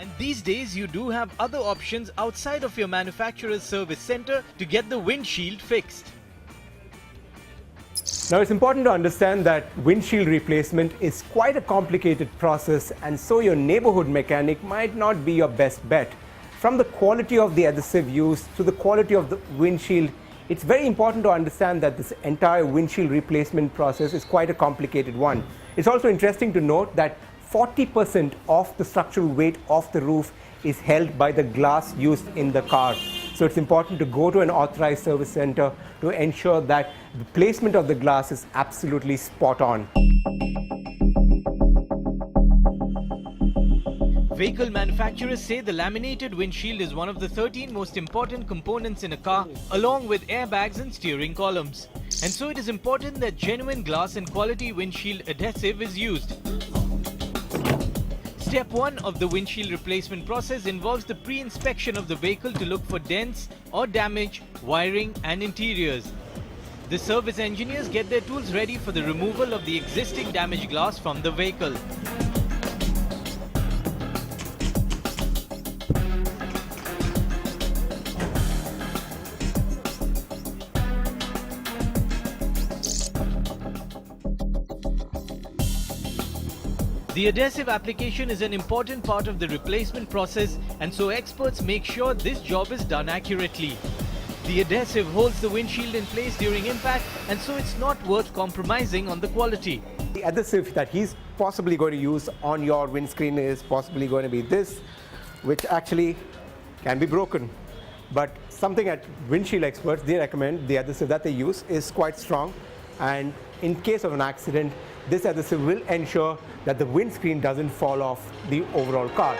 And these days you do have other options outside of your manufacturer's service center to get the windshield fixed. Now it's important to understand that windshield replacement is quite a complicated process, and so your neighborhood mechanic might not be your best bet. From the quality of the adhesive used to the quality of the windshield, it's very important to understand that this entire windshield replacement process is quite a complicated one. It's also interesting to note that 40% of the structural weight of the roof is held by the glass used in the car. So it's important to go to an authorized service center to ensure that the placement of the glass is absolutely spot on. Vehicle manufacturers say the laminated windshield is one of the 13 most important components in a car, along with airbags and steering columns. And so it is important that genuine glass and quality windshield adhesive is used. Step 1 of the windshield replacement process involves the pre-inspection of the vehicle to look for dents or damage, wiring and interiors. The service engineers get their tools ready for the removal of the existing damaged glass from the vehicle. The adhesive application is an important part of the replacement process, and so experts make sure this job is done accurately. The adhesive holds the windshield in place during impact, and so it's not worth compromising on the quality. The adhesive that he's possibly going to use on your windscreen is possibly going to be this, which actually can be broken. But something at Windshield Experts, they recommend the adhesive that they use is quite strong, and in case of an accident, this adhesive will ensure that the windscreen doesn't fall off the overall car.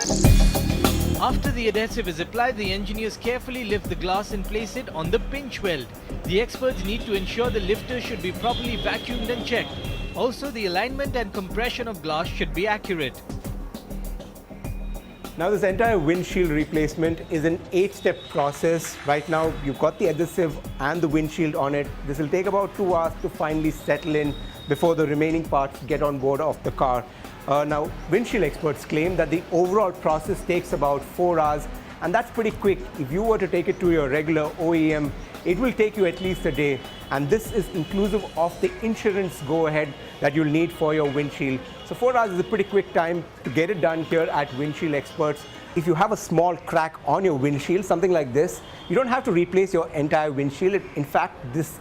After the adhesive is applied, the engineers carefully lift the glass and place it on the pinch weld. The experts need to ensure the lifter should be properly vacuumed and checked. Also, the alignment and compression of glass should be accurate. Now this entire windshield replacement is an 8-step process. Right now you've got the adhesive and the windshield on it. This will take about 2 hours to finally settle in before the remaining parts get on board of the car. Now Windshield Experts claim that the overall process takes about 4 hours, and that's pretty quick. If you were to take it to your regular OEM, it will take you at least a day, and this is inclusive of the insurance go-ahead that you'll need for your windshield. So 4 hours is a pretty quick time to get it done here at Windshield Experts. If you have a small crack on your windshield, something like this, you don't have to replace your entire windshield. In fact, this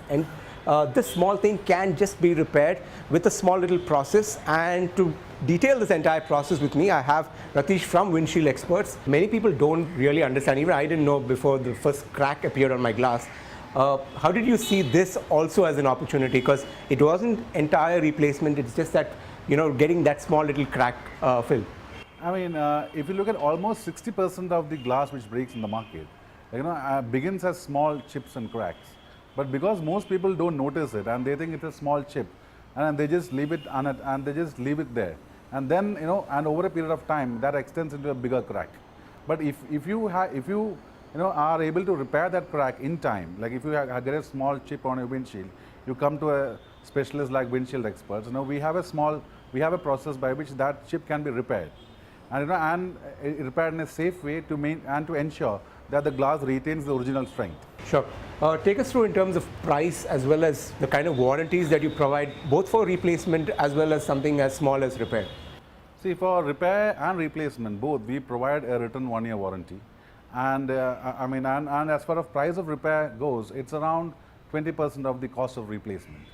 small thing can just be repaired with a small little process. And to detail this entire process with me, I have Ratish from Windshield Experts. Many people don't really understand, even I didn't know before the first crack appeared on my glass. How did you see this also as an opportunity? Because it wasn't entire replacement, it's just that, getting that small little crack filled. I mean, if you look at almost 60% of the glass which breaks in the market, begins as small chips and cracks. But because most people don't notice it and they think it's a small chip, and they just leave it and they just leave it there, and then and over a period of time that extends into a bigger crack. But if you are able to repair that crack in time, like if you get a small chip on your windshield, you come to a specialist like Windshield Experts. We have a process by which that chip can be repaired, and repaired in a safe way to ensure that the glass retains the original strength. Sure. Take us through in terms of price as well as the kind of warranties that you provide, both for replacement as well as something as small as repair. See, for repair and replacement, both, we provide a written 1-year warranty. And and as far as price of repair goes, it's around 20% of the cost of replacement.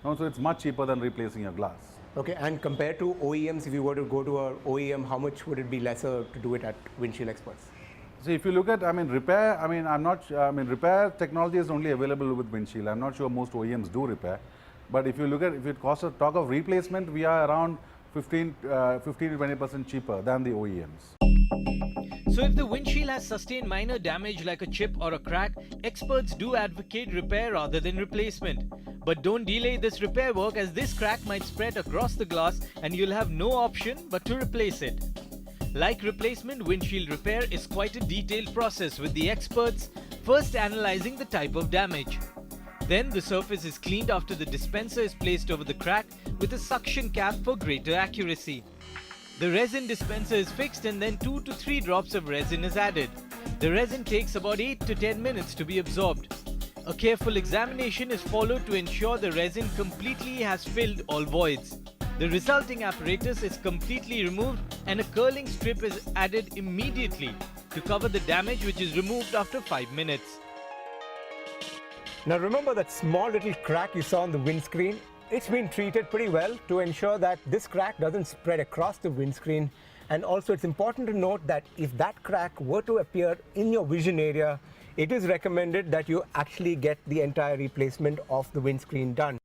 So it's much cheaper than replacing your glass. Okay, and compared to OEMs, if you were to go to an OEM, how much would it be lesser to do it at Windshield Experts? So if you look at, repair, repair technology is only available with windshield. I'm not sure most OEMs do repair. But if you talk of replacement, we are around 15 to 20% cheaper than the OEMs. So if the windshield has sustained minor damage like a chip or a crack, experts do advocate repair rather than replacement. But don't delay this repair work, as this crack might spread across the glass and you'll have no option but to replace it. Like replacement, windshield repair is quite a detailed process, with the experts first analyzing the type of damage. Then the surface is cleaned after the dispenser is placed over the crack with a suction cap for greater accuracy. The resin dispenser is fixed and then 2 to 3 drops of resin is added. The resin takes about 8 to 10 minutes to be absorbed. A careful examination is followed to ensure the resin completely has filled all voids. The resulting apparatus is completely removed and a curling strip is added immediately to cover the damage which is removed after 5 minutes. Now remember that small little crack you saw on the windscreen? It's been treated pretty well to ensure that this crack doesn't spread across the windscreen. And also it's important to note that if that crack were to appear in your vision area, it is recommended that you actually get the entire replacement of the windscreen done.